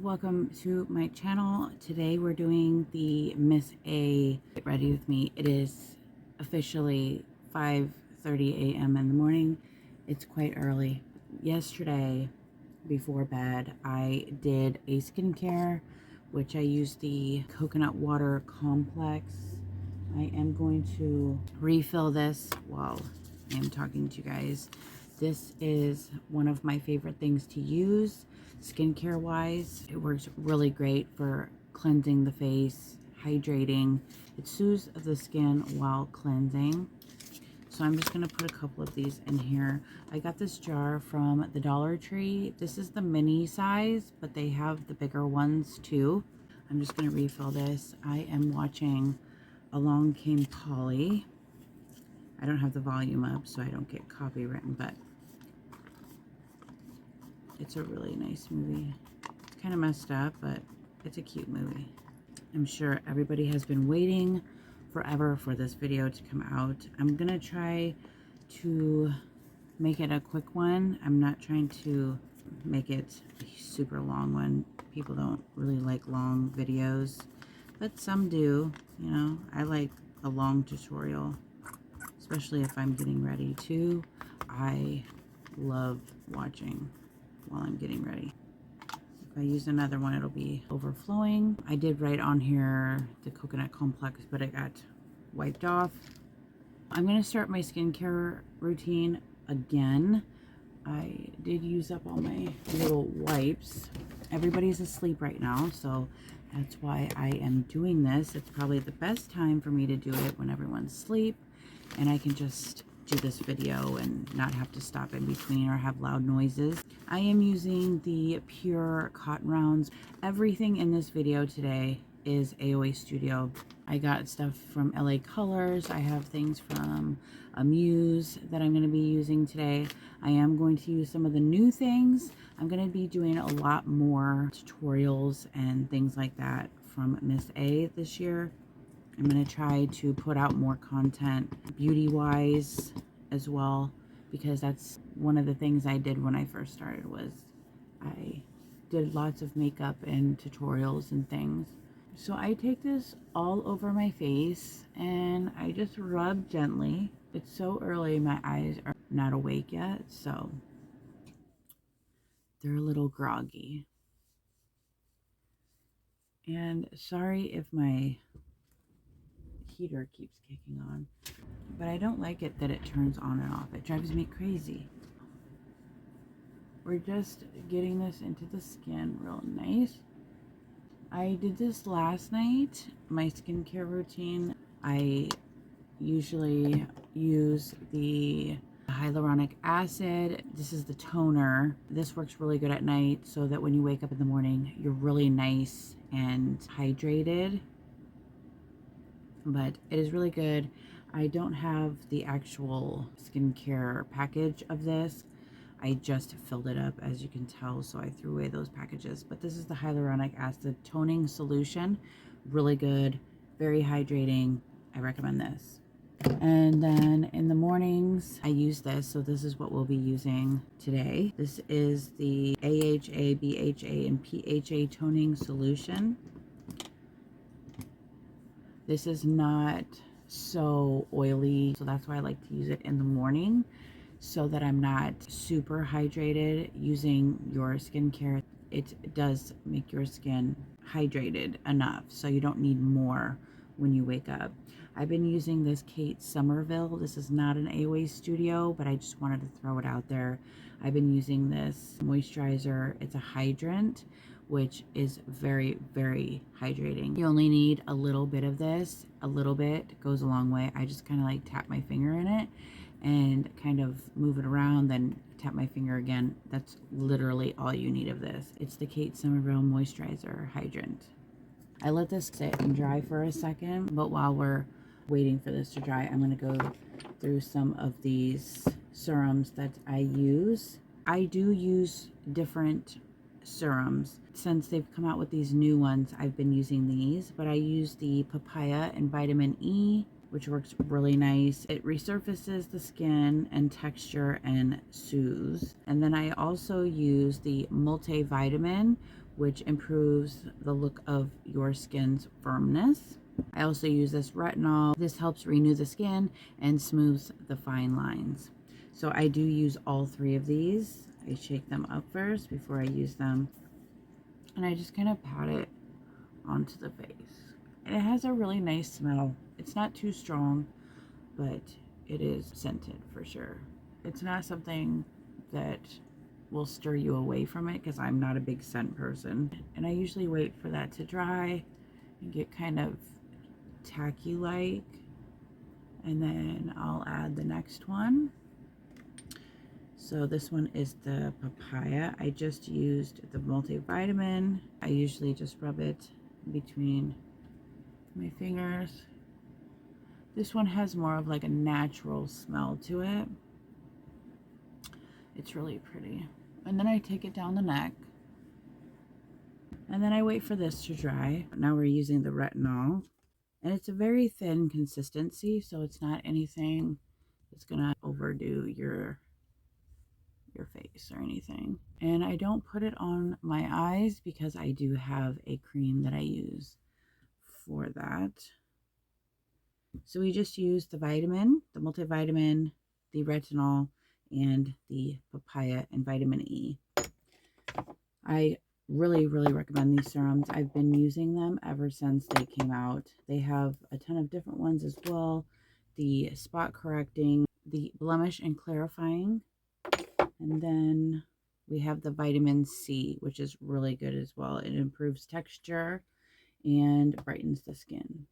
Welcome to my channel. Today we're doing the Miss A. Get ready with me. It is officially 5:30 a.m. in the morning. It's quite early. Yesterday before bed I did a skincare, which I used the coconut water complex. I am going to refill this while I am talking to you guys. This is one of my favorite things to use skincare wise. It works really great for cleansing the face, hydrating. It soothes the skin while cleansing. So I'm just going to put a couple of these in here. I got this jar from the Dollar Tree. This is the mini size, but they have the bigger ones too. I'm just going to refill this. I am watching Along Came Polly. I don't have the volume up so I don't get copywritten, but it's a really nice movie. It's kind of messed up, but it's a cute movie. I'm sure everybody has been waiting forever for this video to come out. I'm gonna try to make it a quick one. I'm not trying to make it a super long one. People don't really like long videos, but some do. You know, I like a long tutorial, especially if I'm getting ready too. I love watching while I'm getting ready. If I use another one, it'll be overflowing. I did write on here the coconut complex, but it got wiped off. I'm going to start my skincare routine again. I did use up all my little wipes. Everybody's asleep right now, so that's why I am doing this. It's probably the best time for me to do it when everyone's asleep, and I can just do this video and not have to stop in between or have loud noises. I am using the Pure Cotton Rounds. Everything in this video today is AOA Studio. I got stuff from LA Colors. I have things from Amuse that I'm going to be using today. I am going to use some of the new things. I'm going to be doing a lot more tutorials and things like that from Miss A this year. I'm going to try to put out more content beauty-wise as well, because that's one of the things I did when I first started was I did lots of makeup and tutorials and things. So I take this all over my face and I just rub gently. It's so early, my eyes are not awake yet, so they're a little groggy. And sorry if my heater keeps kicking on, but I don't like it that it turns on and off. It drives me crazy. We're just getting this into the skin real nice. I did this last night, my skincare routine. I usually use the hyaluronic acid. This is the toner. This works really good at night so that when you wake up in the morning, you're really nice and hydrated. But it is really good. I don't have the actual skincare package of this. I just filled it up, as you can tell, so I threw away those packages. But this is the hyaluronic acid toning solution. Really good, very hydrating. I recommend this. And then in the mornings, I use this. So this is what we'll be using today. This is the AHA, BHA, and PHA toning solution. This is not so oily, so that's why I like to use it in the morning, so that I'm not super hydrated. Using your skincare, it does make your skin hydrated enough, so you don't need more when you wake up. I've been using this Kate Somerville. This is not an AOA Studio, but I just wanted to throw it out there. I've been using this moisturizer. It's a hydrant, which is very, very hydrating. You only need a little bit of this. A little bit goes a long way. I just kind of like tap my finger in it and kind of move it around, then tap my finger again. That's literally all you need of this. It's the Kate Somerville Moisturizer Hydrant. I let this sit and dry for a second, but while we're waiting for this to dry, I'm going to go through some of these serums that I use. I do use different serums. Since they've come out with these new ones, I've been using these, but I use the papaya and vitamin E, which works really nice. It resurfaces the skin and texture and soothes. And then I also use the multivitamin, which improves the look of your skin's firmness. I also use this retinol. This helps renew the skin and smooths the fine lines. So I do use all three of these. I shake them up first before I use them. And I just kind of pat it onto the face. And it has a really nice smell. It's not too strong, but it is scented for sure. It's not something that will stir you away from it because I'm not a big scent person. And I usually wait for that to dry and get kind of tacky like, and then I'll add the next one. So this one is the papaya. I just used the multivitamin. I usually just rub it between my fingers. This one has more of like a natural smell to it. It's really pretty. And then I take it down the neck. And then I wait for this to dry. Now we're using the retinol. And it's a very thin consistency, so it's not anything that's gonna overdo your face or anything. And I don't put it on my eyes because I do have a cream that I use for that. So we just use the vitamin, the multivitamin, the retinol, and the papaya and vitamin E. I really recommend these serums. I've been using them ever since they came out. They have a ton of different ones as well. The spot correcting, the blemish and clarifying, and then we have the vitamin C, which is really good as well. It improves texture and brightens the skin.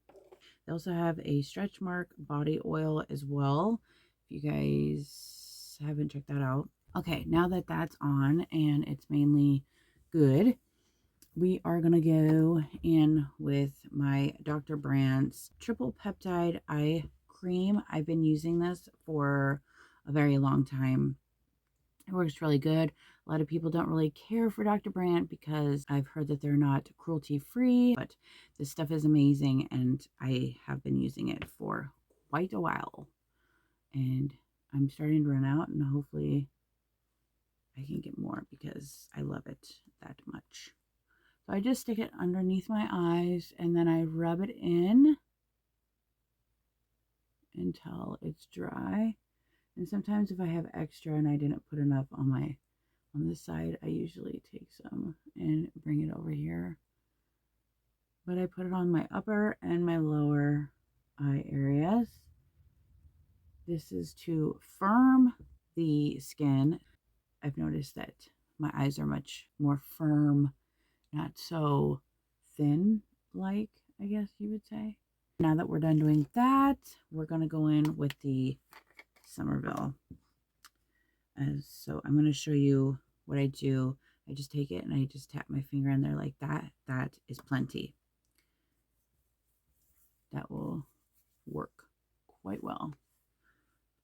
They also have a stretch mark body oil as well, if you guys haven't checked that out. Okay, now that that's on and it's mainly good, we are going to go in with my Dr. Brandt's triple peptide eye cream. I've been using this for a very long time. It works really good. A lot of people don't really care for Dr. Brandt because I've heard that they're not cruelty free, but this stuff is amazing and I have been using it for quite a while. And I'm starting to run out and hopefully I can get more because I love it that much. So I just stick it underneath my eyes and then I rub it in until it's dry. And sometimes if I have extra and I didn't put enough on this side, I usually take some and bring it over here. But I put it on my upper and my lower eye areas. This is to firm the skin. I've noticed that my eyes are much more firm, not so thin like, I guess you would say. Now that we're done doing that, we're going to go in with the Somerville. So I'm going to show you what I do. I just take it and I just tap my finger in there like that. That is plenty. That will work quite well.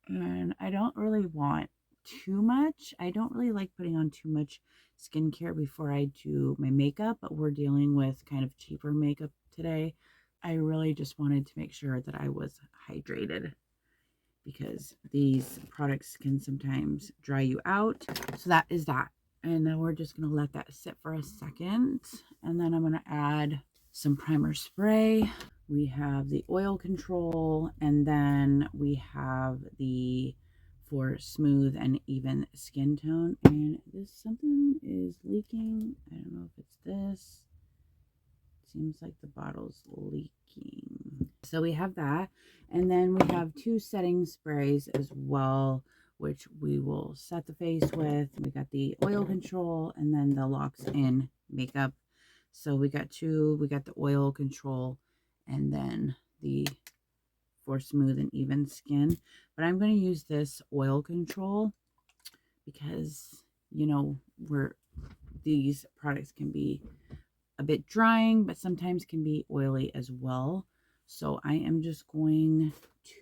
And I don't really want too much. I don't really like putting on too much skincare before I do my makeup, but we're dealing with kind of cheaper makeup today. I really just wanted to make sure that I was hydrated because these products can sometimes dry you out. So that is that. And then we're just going to let that sit for a second. And then I'm going to add some primer spray. We have the oil control, and then we have the for smooth and even skin tone. And this something is leaking. I don't know if it's this. Seems like the bottle's leaking. So we have that. And then we have two setting sprays as well, which we will set the face with. We got the oil control and then the locks in makeup. So we got two. We got the oil control and then the for smooth and even skin. But I'm going to use this oil control because, you know, these products can be a bit drying, but sometimes can be oily as well. So I am just going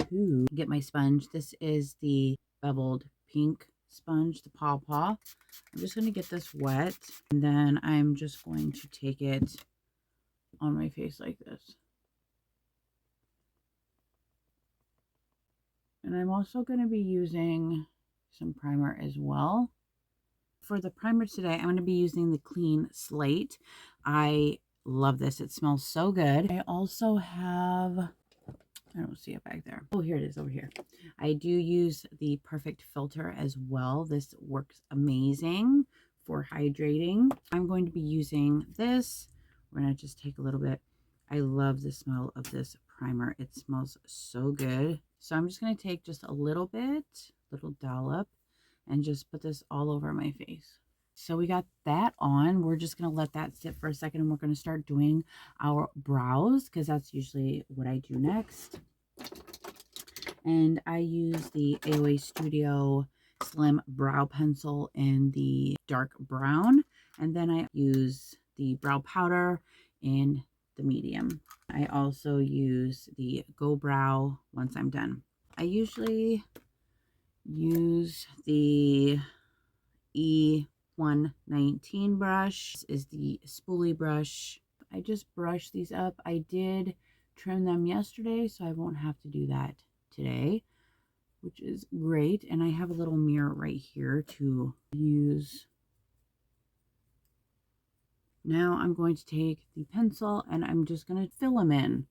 to get my sponge. This is the beveled pink sponge, the Paw Paw. I'm just going to get this wet, and then I'm just going to take it on my face like this. And I'm also going to be using some primer as well. for the primer today, I'm going to be using the Clean Slate. I love this. It smells so good. I also have, I don't see it back there. Oh, here it is over here. I do use the Perfect Filter as well. This works amazing for hydrating. I'm going to be using this. We're going to just take a little bit. I love the smell of this primer. It smells so good. So I'm just going to take just a little bit, little dollop, and just put this all over my face. So we got that on. We're just going to let that sit for a second, and we're going to start doing our brows, because that's usually what I do next. And I use the AOA Studio Slim Brow Pencil in the dark brown. And then I use the brow powder in the medium. I also use the Go Brow once I'm done. I usually use the E119 brush. This is the spoolie brush. I just brush these up. I did trim them yesterday, so I won't have to do that today, which is great. And I have a little mirror right here to use. Now I'm going to take the pencil and I'm just going to fill them in.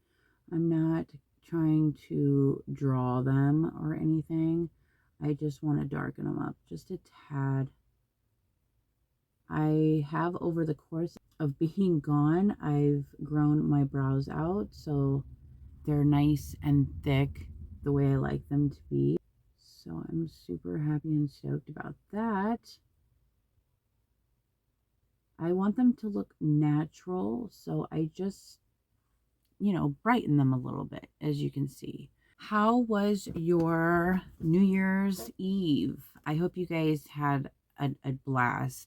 I'm not trying to draw them or anything. I just want to darken them up just a tad. I have, over the course of being gone, I've grown my brows out, so they're nice and thick the way I like them to be. So I'm super happy and stoked about that. I want them to look natural, so I just, you know, brighten them a little bit, as you can see. How was your New Year's Eve? I hope you guys had a blast.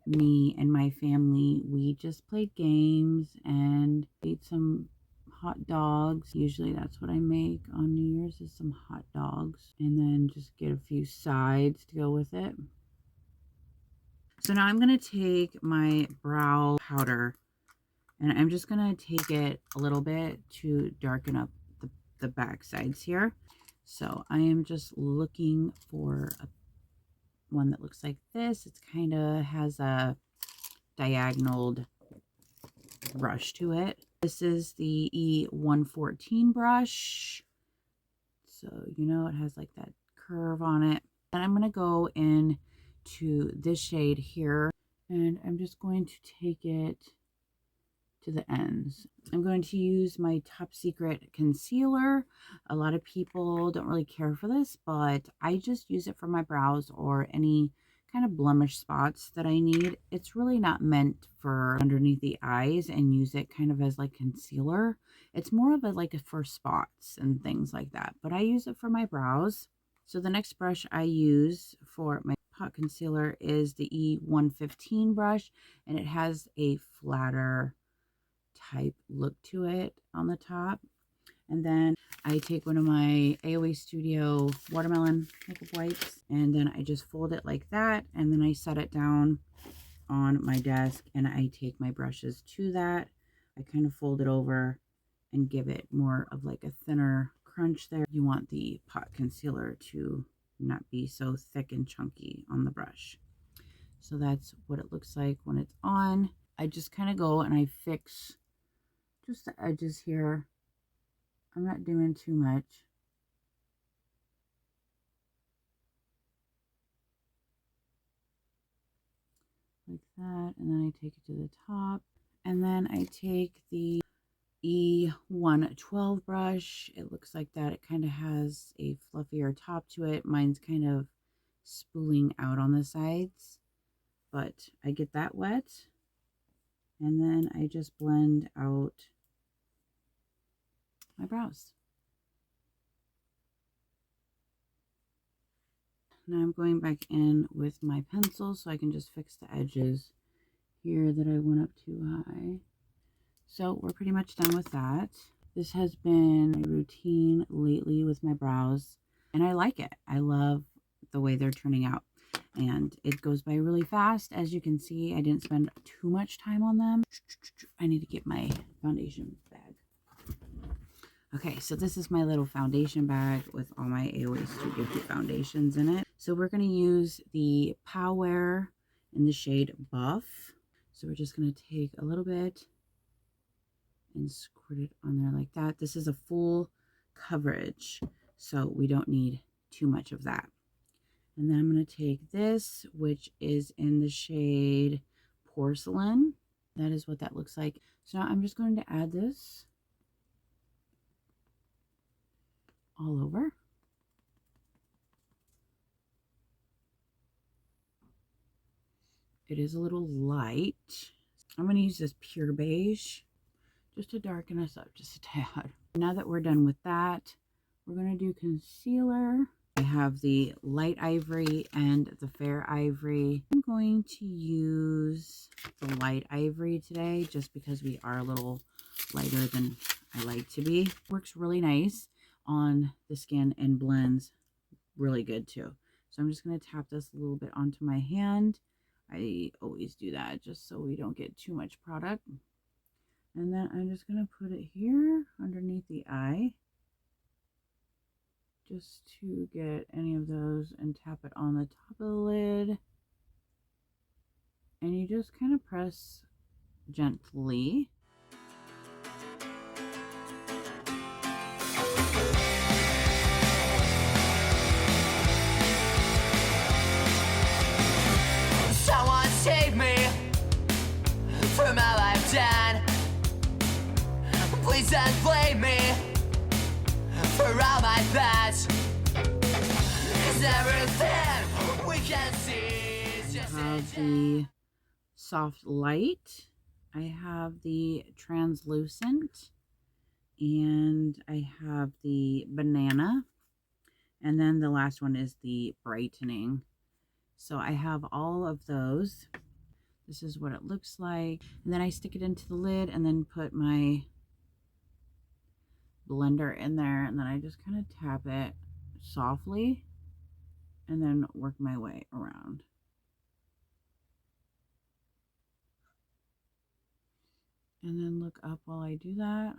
Me and my family, we just played games and ate some hot dogs. Usually that's what I make on New Year's, is some hot dogs, and then just get a few sides to go with it. So now I'm going to take my brow powder and I'm just going to take it a little bit to darken up the back sides here. So I am just looking for one that looks like this. It's kind of has a diagonal brush to it. This is the E114 brush. So, you know, it has like that curve on it. And I'm going to go in to this shade here, and I'm just going to take it to the ends. I'm going to use my Top Secret concealer. A lot of people don't really care for this, but I just use it for my brows or any kind of blemish spots that I need. It's really not meant for underneath the eyes, and use it kind of as like concealer. It's more of a like for spots and things like that, but I use it for my brows. So the next brush I use for my pot concealer is the E115 brush, and it has a flatter type look to it on the top. And then I take one of my AOA Studio watermelon makeup wipes, and then I just fold it like that, and then I set it down on my desk, and I take my brushes to that. I kind of fold it over and give it more of like a thinner crunch there. You want the pot concealer to not be so thick and chunky on the brush. So that's what it looks like when it's on. I just kind of go and I fix just the edges here. I'm not doing too much. Like that. And then I take it to the top. And then I take the E112 brush. It looks like that. It kind of has a fluffier top to it. Mine's kind of spooling out on the sides. But I get that wet. And then I just blend out my brows. Now I'm going back in with my pencil so I can just fix the edges here that I went up too high. So we're pretty much done with that. This has been my routine lately with my brows, and I like it. I love the way they're turning out, and it goes by really fast. As you can see, I didn't spend too much time on them. I need to get my foundation bag. Okay, so this is my little foundation bag with all my AOA Studio foundations in it. So we're going to use the Powwear in the shade Buff. So we're just going to take a little bit and squirt it on there like that. This is a full coverage, so we don't need too much of that. And then I'm going to take this, which is in the shade Porcelain. That is what that looks like. So now I'm just going to add this all over. It is a little light. I'm going to use this pure beige just to darken us up just a tad. Now that we're done with that, we're going to do concealer. I have the light ivory and the fair ivory. I'm going to use the light ivory today just because we are a little lighter than I like to be. Works really nice on the skin and blends really good too. So I'm just going to tap this a little bit onto my hand. I always do that just so we don't get too much product. And then I'm just going to put it here underneath the eye just to get any of those and tap it on the top of the lid. And you just kind of press gently. Someone save me from all I've done. Please don't blame me for all my past. 'Cause everything we can see is just I have the soft light. I have the translucent. And I have the banana. And then the last one is the brightening. So I have all of those. This is what it looks like. And then I stick it into the lid and then put my blender in there. And then I just kind of tap it softly and then work my way around. And then look up while I do that.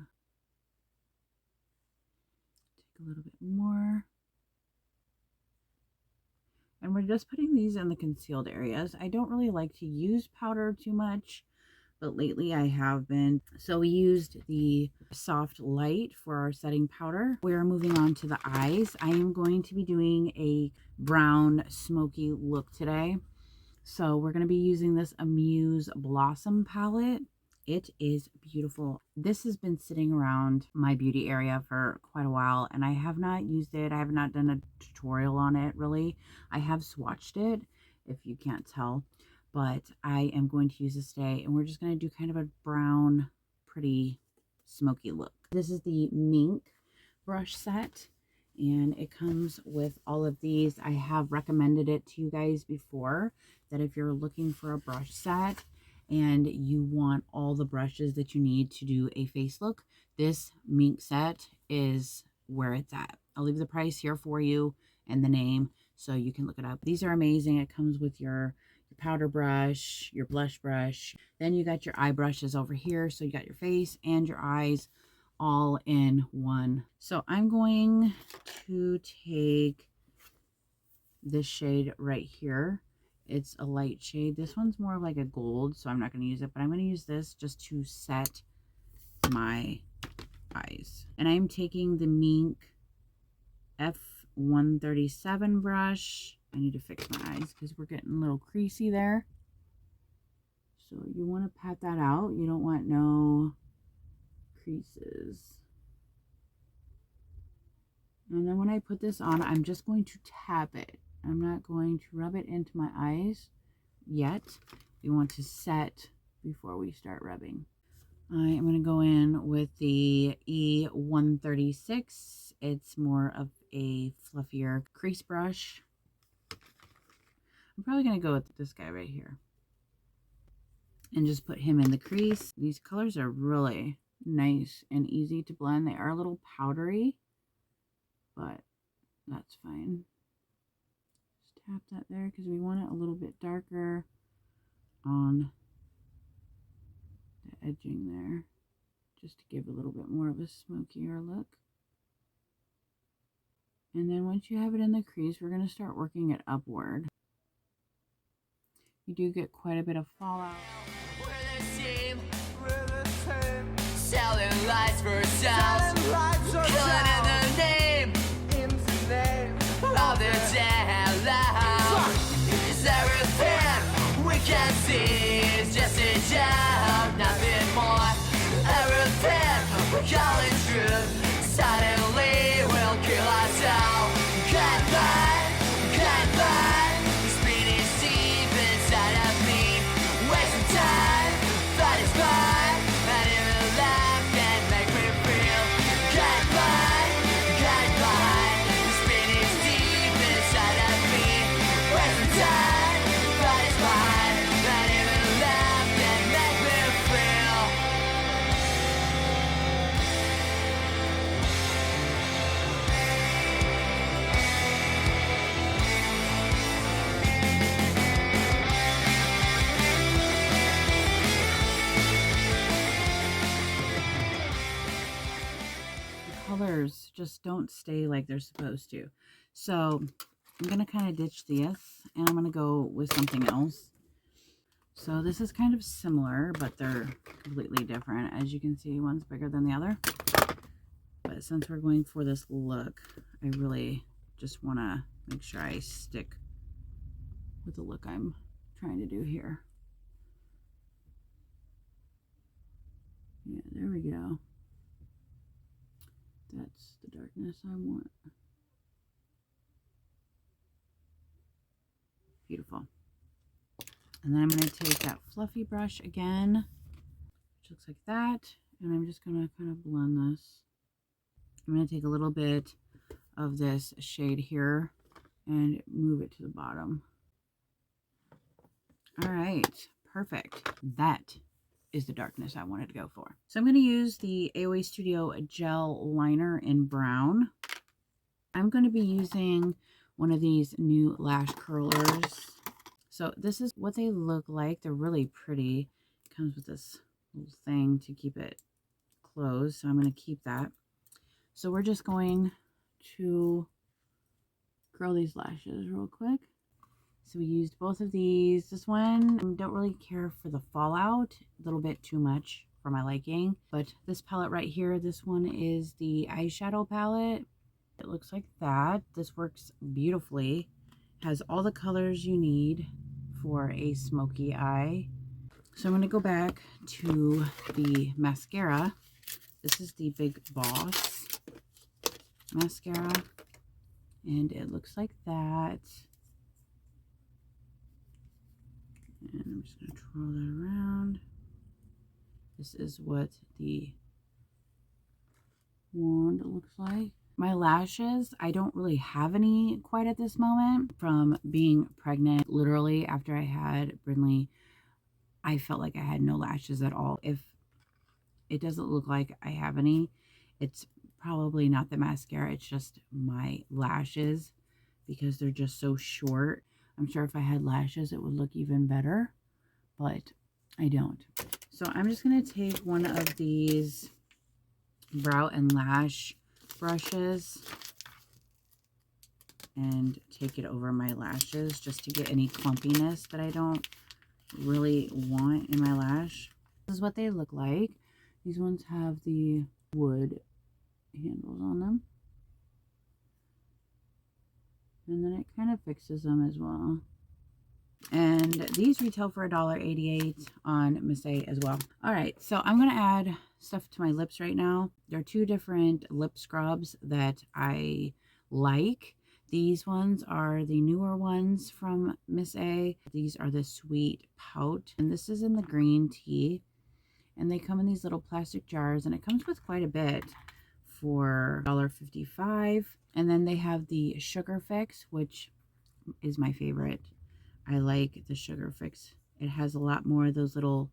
Take a little bit more. And we're just putting these in the concealed areas. I don't really like to use powder too much, but lately I have been. So we used the soft light for our setting powder. We're moving on to the eyes. I am going to be doing a brown smoky look today. So we're going to be using this Amuse Blossom palette. It is beautiful. This has been sitting around my beauty area for quite a while, and I have not used it. I have not done a tutorial on it, really. I have swatched it, if you can't tell, but I am going to use this today, and we're just going to do kind of a brown, pretty, smoky look. This is the Mink brush set, and it comes with all of these. I have recommended it to you guys before, that if you're looking for a brush set and you want all the brushes that you need to do a face look, this Mink set is where it's at. I'll leave the price here for you and the name so you can look it up. These are amazing. It comes with your powder brush, your blush brush. Then you got your eye brushes over here. So you got your face and your eyes all in one. So I'm going to take this shade right here. It's a light shade. This one's more like a gold, so I'm not going to use it, but I'm going to use this just to set my eyes. And I'm taking the Mink F137 brush. I need to fix my eyes because we're getting a little creasy there. So you want to pat that out. You don't want no creases. And then when I put this on, I'm just going to tap it. I'm not going to rub it into my eyes yet. We want to set before we start rubbing. I am going to go in with the E136. It's more of a fluffier crease brush. I'm probably going to go with this guy right here and just put him in the crease. These colors are really nice and easy to blend. They are a little powdery, but that's fine. Just tap that there because we want it a little bit darker on the edging there, just to give a little bit more of a smokier look. And then once you have it in the crease, we're going to start working it upward. You do get quite a bit of fallout. We're the same. Selling lies for sales. Killing in the name of the damn loud. Is everything we can see is just a job, nothing more. Everything we're calling truth suddenly will kill us all. Can't find. Speed is deep inside of me. Wasting time, that is fine. And even laugh can make me feel. Can't find. Speed is deep inside of me. Wasting time, that is fine. And even laugh can make me feel. Colors just don't stay like they're supposed to. So I'm going to kind of ditch this and I'm going to go with something else. So this is kind of similar, but they're completely different. As you can see, one's bigger than the other. But since we're going for this look, I really just want to make sure I stick with the look I'm trying to do here. Yeah, there we go. That's the darkness I want. Beautiful. And then I'm going to take that fluffy brush again, which looks like that, and I'm just going to kind of blend this. I'm going to take a little bit of this shade here and move it to the bottom. All right, perfect. That is the darkness I wanted to go for. So I'm going to use the AOA Studio Gel Liner in brown. I'm going to be using one of these new lash curlers. So this is what they look like. They're really pretty. It comes with this little thing to keep it closed. So I'm going to keep that. So we're just going to curl these lashes real quick. So we used both of these. This one, I don't really care for the fallout. A little bit too much for my liking. But this palette right here, this one is the eyeshadow palette. It looks like that. This works beautifully. Has all the colors you need for a smoky eye. So I'm going to go back to the mascara. This is the Big Boss mascara. And it looks like that. And I'm just going to twirl that around. This is what the wand looks like. My lashes, I don't really have any quite at this moment. From being pregnant, literally after I had Brindley, I felt like I had no lashes at all. If it doesn't look like I have any, it's probably not the mascara. It's just my lashes because they're just so short. I'm sure if I had lashes, it would look even better, but I don't. So I'm just going to take one of these brow and lash brushes and take it over my lashes just to get any clumpiness that I don't really want in my lash. This is what they look like. These ones have the wood handles on them. And then it kind of fixes them as well. And these retail for $1.88 on Miss A as well. All right, so I'm going to add stuff to my lips right now. There are two different lip scrubs that I like. These ones are the newer ones from Miss A. These are the Sweet Pout. And this is in the green tea. And they come in these little plastic jars. And it comes with quite a bit for $1.55. And then they have the Sugar Fix, which is my favorite. I like the Sugar Fix. It has a lot more of those little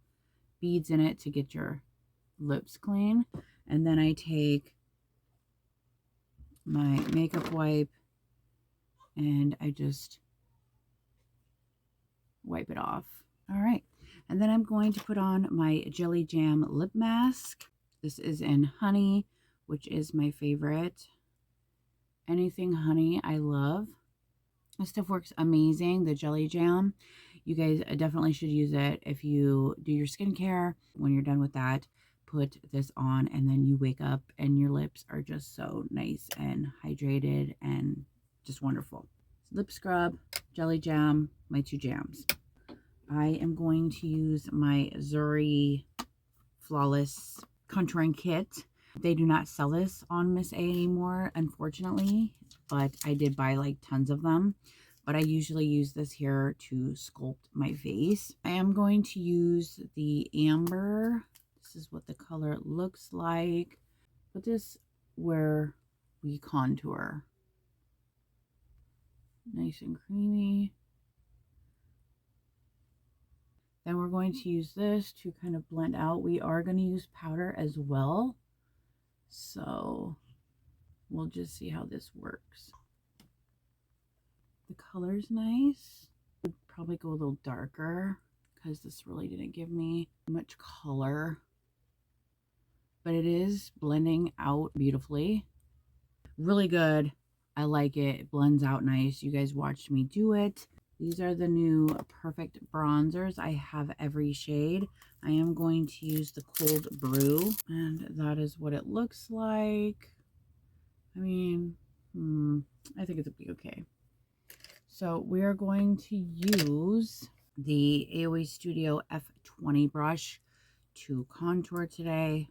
beads in it to get your lips clean. And then I take my makeup wipe and I just wipe it off. All right. And then I'm going to put on my Jelly Jam lip mask. This is in Honey, which is my favorite. anything honey, I love. This stuff works amazing. The jelly jam, you guys definitely should use it if you do your skincare. When you're done with that, put this on, and then you wake up and your lips are just so nice and hydrated and just wonderful. Lip scrub, jelly jam, my 2 jams. I am going to use my Zuri Flawless Contouring Kit. They do not sell this on Miss A anymore, unfortunately, but I did buy like tons of them. But I usually use this here to sculpt my face. I am going to use the Amber. This is what the color looks like. Put this where we contour. Nice and creamy. Then we're going to use this to kind of blend out. We are going to use powder as well. So we'll just see how this works. The color's nice. Would probably go a little darker because this really didn't give me much color. But it is blending out beautifully. Really good. I like it. It blends out nice. You guys watched me do it. These are the new Perfect Bronzers. I have every shade. I am going to use the Cold Brew, and that is what it looks like. I mean, I think it'll be okay. So we are going to use the AOA Studio F20 brush to contour today.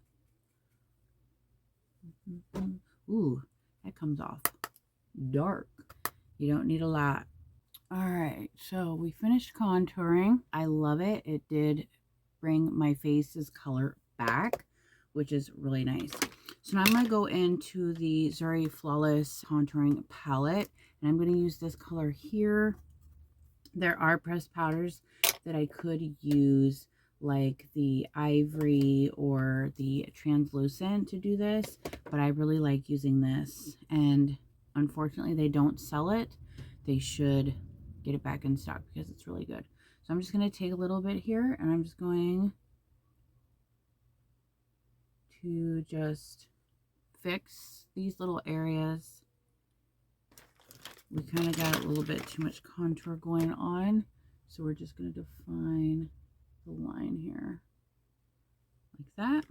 Ooh, that comes off dark. You don't need a lot. All right, so we finished contouring. I love it. It did bring my face's color back, which is really nice. So now I'm going to go into the Zuri Flawless Contouring Palette, and I'm going to use this color here. There are pressed powders that I could use, like the Ivory or the Translucent, to do this, but I really like using this, and unfortunately they don't sell it. They should get it back in stock because it's really good. So I'm just going to take a little bit here, and I'm just going to just fix these little areas. We kind of got a little bit too much contour going on, so we're just going to define the line here like that.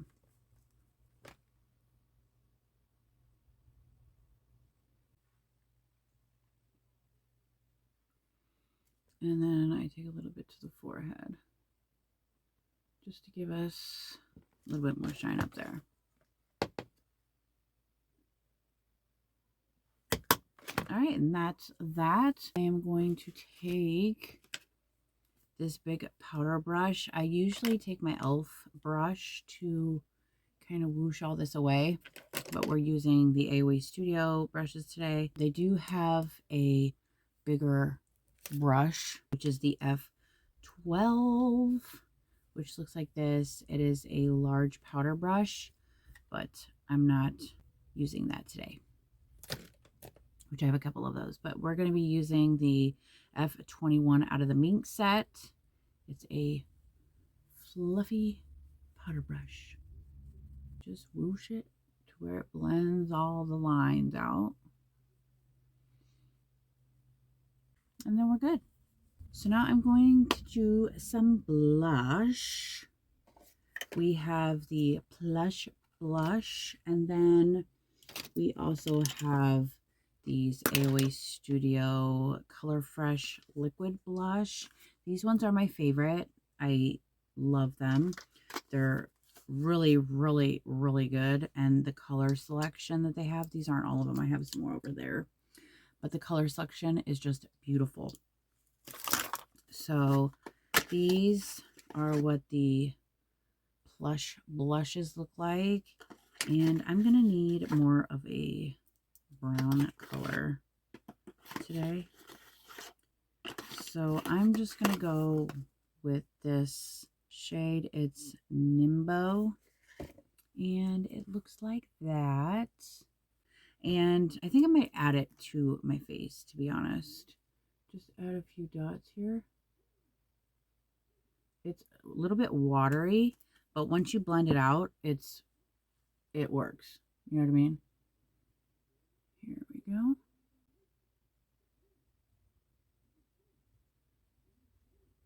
And then I take a little bit to the forehead just to give us a little bit more shine up there. All right, and that's that. I am going to take this big powder brush. I usually take my e.l.f. brush to kind of whoosh all this away, but we're using the AOA Studio brushes today. They do have a bigger brush, which is the F12, which looks like this. It is a large powder brush, but I'm not using that today, which I have a couple of those, but we're going to be using the F21 out of the Mink set. It's a fluffy powder brush. Just whoosh it to where it blends all the lines out. And then we're good. So now I'm going to do some blush. We have the Plush blush, and then we also have these AOA Studio Color Fresh liquid blush. These ones are my favorite. I love them. They're really, really, really good. And the color selection that they have, these aren't all of them. I have some more over there. But the color selection is just beautiful. So these are what the Plush blushes look like. And I'm going to need more of a brown color today. So I'm just going to go with this shade. It's Nimbo. And it looks like that. And I think I might add it to my face, to be honest. Just add a few dots here. It's a little bit watery, but once you blend it out, it works. You know what I mean? Here we we go.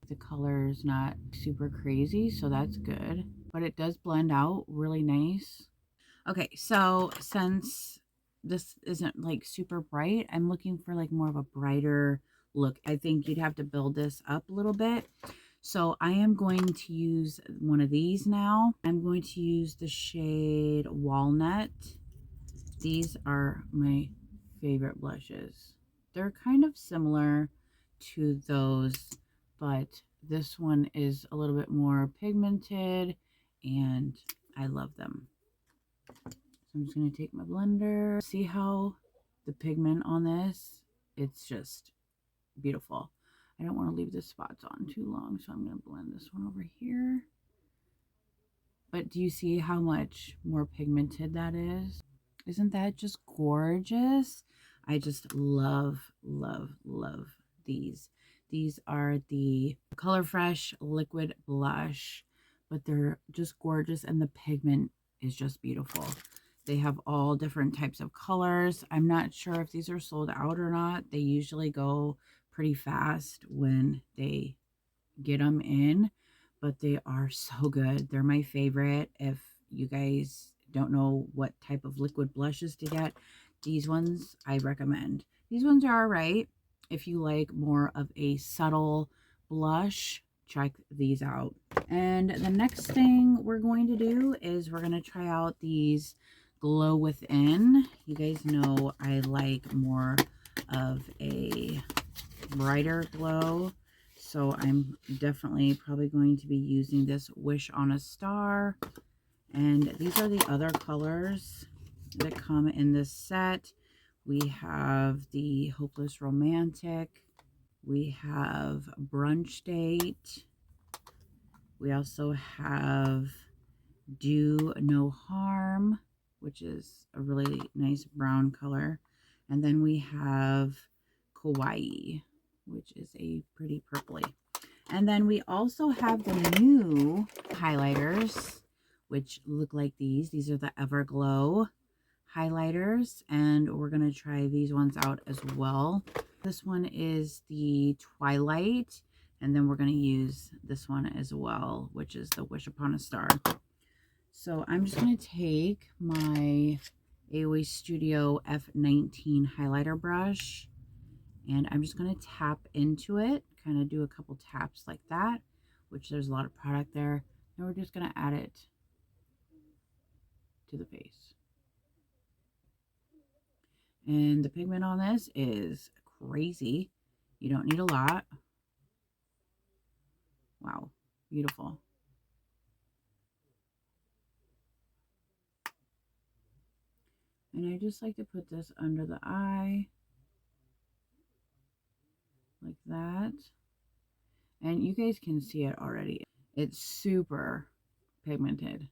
The color's not super crazy, so that's good. But it does blend out really nice. Okay, so since this isn't like super bright, I'm looking for like more of a brighter look. I think you'd have to build this up a little bit. So I am going to use one of these now. I'm going to use the shade Walnut. These are my favorite blushes. They're kind of similar to those, but this one is a little bit more pigmented and I love them. So I'm just going to take my blender. See how the pigment on this, it's just beautiful. I don't want to leave the spots on too long, so I'm going to blend this one over here. But do you see how much more pigmented that is? Isn't that just gorgeous? I just love, love, love these. These are the Color Fresh Liquid Blush, but they're just gorgeous and the pigment is just beautiful. They have all different types of colors. I'm not sure if these are sold out or not. They usually go pretty fast when they get them in, but they are so good. They're my favorite. If you guys don't know what type of liquid blushes to get, these ones I recommend. These ones are all right. If you like more of a subtle blush, check these out. And the next thing we're going to do is we're going to try out these Glow Within. You guys know I like more of a brighter glow, so I'm definitely probably going to be using this Wish on a Star. And these are the other colors that come in this set. We have the Hopeless Romantic. We have Brunch Date. We also have Do No Harm, which is a really nice brown color. And then we have Kawaii, which is a pretty purpley. And then we also have the new highlighters, which look like these. These are the Everglow highlighters, and we're going to try these ones out as well. This one is the Twilight, and then we're going to use this one as well, which is the Wish Upon a Star. So I'm just going to take my AOA Studio F19 highlighter brush, and I'm just going to tap into it, kind of do a couple taps like that, which there's a lot of product there. And we're just going to add it to the face. And the pigment on this is crazy. You don't need a lot. Wow, beautiful. And I just like to put this under the eye, like that. And you guys can see it already. It's super pigmented.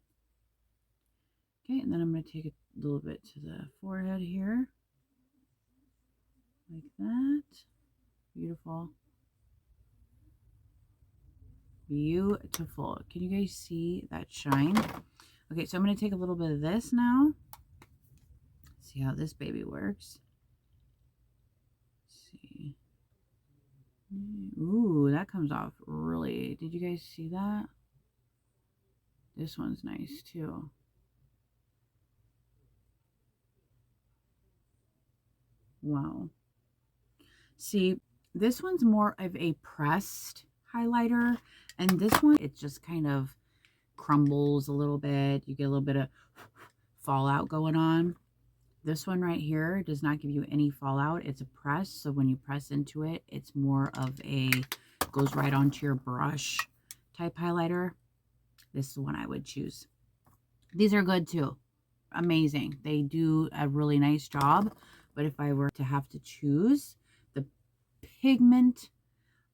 Okay, and then I'm going to take a little bit to the forehead here, like that. Beautiful. Beautiful. Can you guys see that shine? Okay, so I'm going to take a little bit of this now. See how this baby works. Let's see. Ooh, that comes off really. Did you guys see that? This one's nice too. Wow. See, this one's more of a pressed highlighter, and this one, it just kind of crumbles a little bit. You get a little bit of fallout going on. This one right here does not give you any fallout. It's a press, so when you press into it, it's more of a, goes right onto your brush type highlighter. This is the one I would choose. These are good too. Amazing. They do a really nice job, but if I were to have to choose, the pigment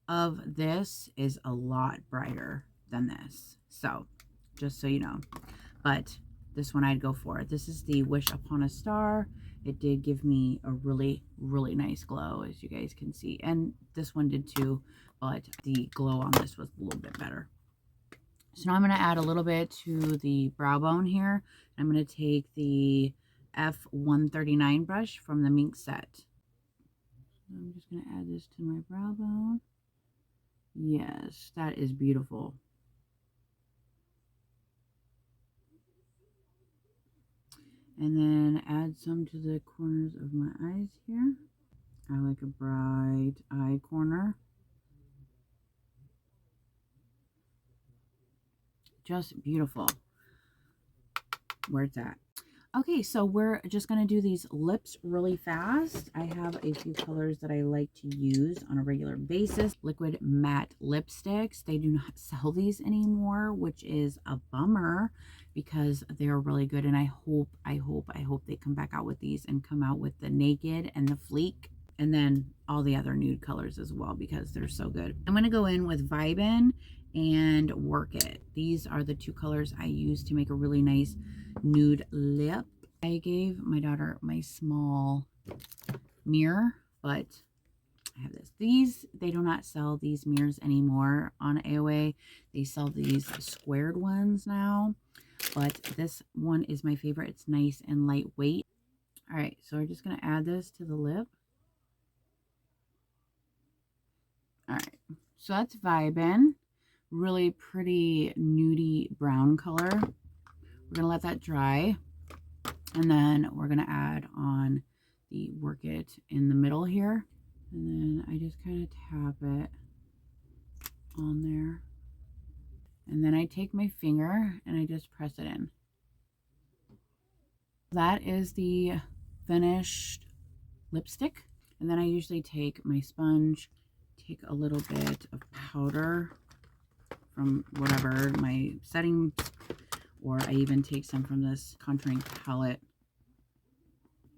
of this is a lot brighter than this. So, just so you know. But this one I'd go for. This is the Wish Upon a Star. It did give me a really, really nice glow, as you guys can see. And this one did too, but the glow on this was a little bit better. So now I'm going to add a little bit to the brow bone here. I'm going to take the F139 brush from the Mink set. I'm just going to add this to my brow bone. Yes, that is beautiful. And then add some to the corners of my eyes here. I like a bright eye corner. Just beautiful. Where it's at. Okay, so we're just going to do these lips really fast. I have a few colors that I like to use on a regular basis. Liquid matte lipsticks. They do not sell these anymore, which is a bummer because they're really good. And I hope they come back out with these and come out with the naked and the fleek. And then all the other nude colors as well because they're so good. I'm going to go in with Vibin and Work It. These are the two colors I use to make a really nice nude lip. I gave my daughter my small mirror, but I have this. These, they do not sell these mirrors anymore on AOA. They sell these squared ones now, but this one is my favorite. It's nice and lightweight. All right, so we're just going to add this to the lip. All right, so that's Vibin. Really pretty nudie brown color. We're going to let that dry. And then we're going to add on the Work It in the middle here. And then I just kind of tap it on there. And then I take my finger and I just press it in. That is the finished lipstick. And then I usually take my sponge, take a little bit of powder from whatever, my settings, or I even take some from this contouring palette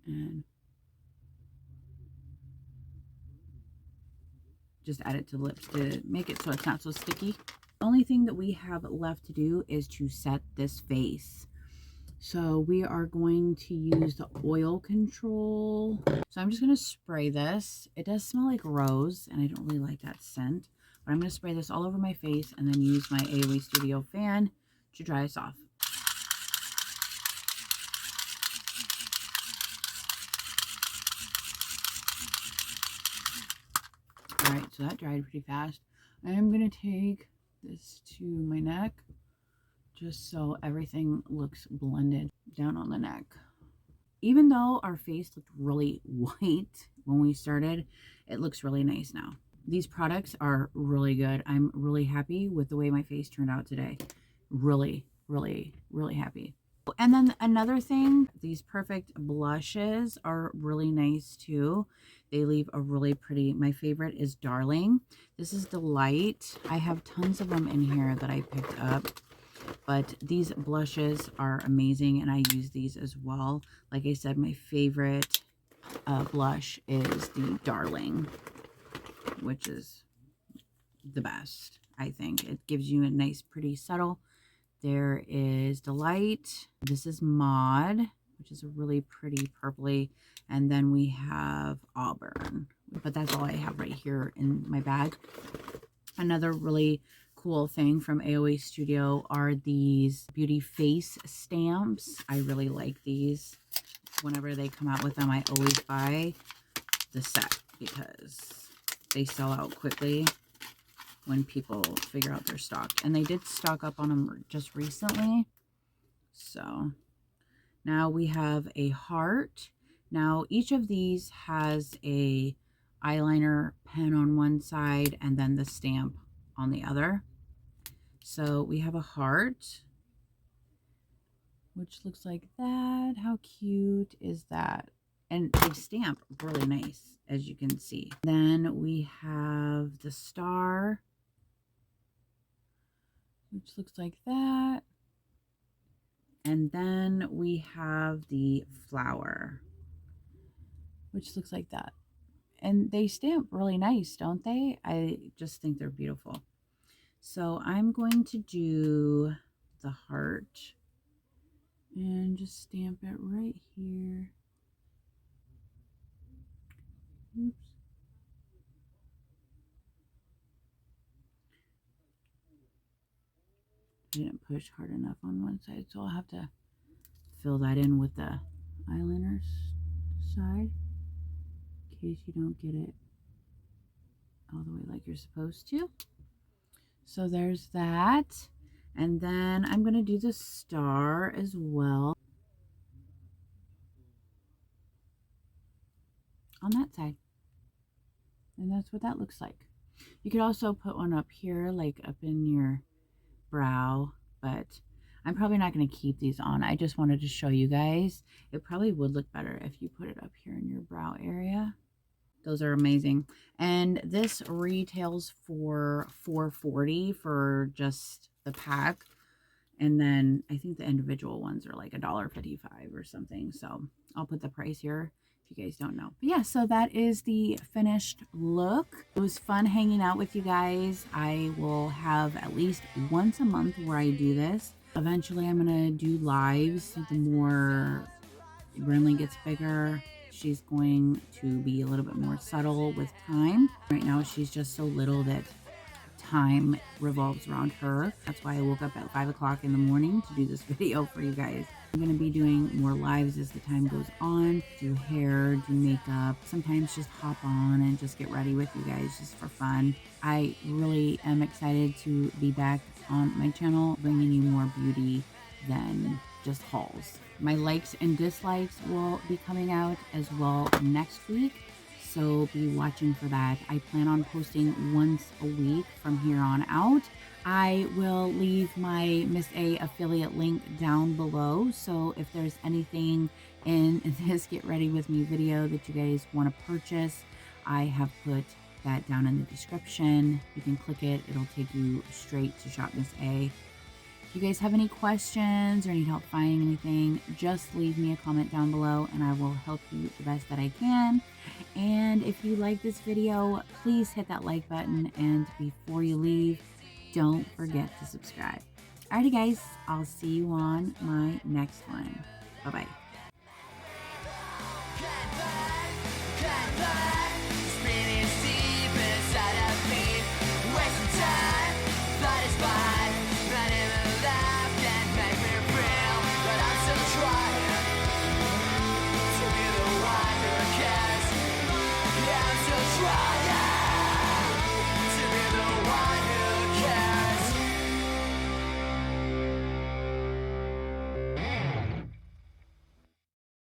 and just add it to the lips to make it so it's not so sticky. The only thing that we have left to do is to set this face. So we are going to use the oil control. So I'm just going to spray this. It does smell like rose and I don't really like that scent. But I'm going to spray this all over my face and then use my AOA Studio fan to dry us off. All right, so that dried pretty fast. I am going to take this to my neck just so everything looks blended down on the neck. Even though our face looked really white when we started, it looks really nice now. These products are really good. I'm really happy with the way my face turned out today. Really, really, really happy. And then another thing, these Perfect blushes are really nice too. They leave a really pretty, my favorite is Darling. This is Delight. I have tons of them in here that I picked up. But these blushes are amazing and I use these as well. Like I said, my favorite blush is the Darling, which is the best, I think. It gives you a nice, pretty subtle. There is Delight. This is Maud, which is a really pretty purpley. And then we have Auburn. But that's all I have right here in my bag. Another really cool thing from AOA Studio are these beauty face stamps. I really like these. Whenever they come out with them, I always buy the set because they sell out quickly when people figure out their stock. And they did stock up on them just recently. So now we have a heart. Now each of these has a eyeliner pen on one side and then the stamp on the other. So we have a heart, which looks like that. How cute is that? And they stamp really nice, as you can see. Then we have the star, which looks like that. And then we have the flower, which looks like that. And they stamp really nice, don't they? I just think they're beautiful. So I'm going to do the heart and just stamp it right here. Oops. I didn't push hard enough on one side, so I'll have to fill that in with the eyeliner side in case you don't get it all the way like you're supposed to. So there's that. And then I'm going to do the star as well on that side. And that's what that looks like. You could also put one up here, like up in your brow, but I'm probably not going to keep these on. I just wanted to show you guys. It probably would look better if you put it up here in your brow area. Those are amazing. And this retails for $4.40 for just the pack. And then I think the individual ones are like $1.55 or something. So I'll put the price here if you guys don't know. But yeah, so that is the finished look. It was fun hanging out with you guys. I will have at least once a month where I do this. Eventually I'm gonna do lives. The more Brinley gets bigger, she's going to be a little bit more subtle with time. Right now she's just so little that time revolves around her. That's why I woke up at 5 o'clock in the morning to do this video for you guys. I'm going to be doing more lives as the time goes on. Do hair, do makeup, sometimes just hop on and just get ready with you guys just for fun. I really am excited to be back on my channel, bringing you more beauty than just hauls. My likes and dislikes will be coming out as well next week, so be watching for that. I plan on posting once a week from here on out. I will leave my Miss A affiliate link down below, so if there's anything in this Get Ready With Me video that you guys want to purchase, I have put that down in the description. You can click it, it'll take you straight to Shop Miss A. If you guys have any questions or need help finding anything, just leave me a comment down below and I will help you the best that I can. And if you like this video, please hit that like button, and before you leave, don't forget to subscribe. Alrighty guys, I'll see you on my next one. Bye-bye.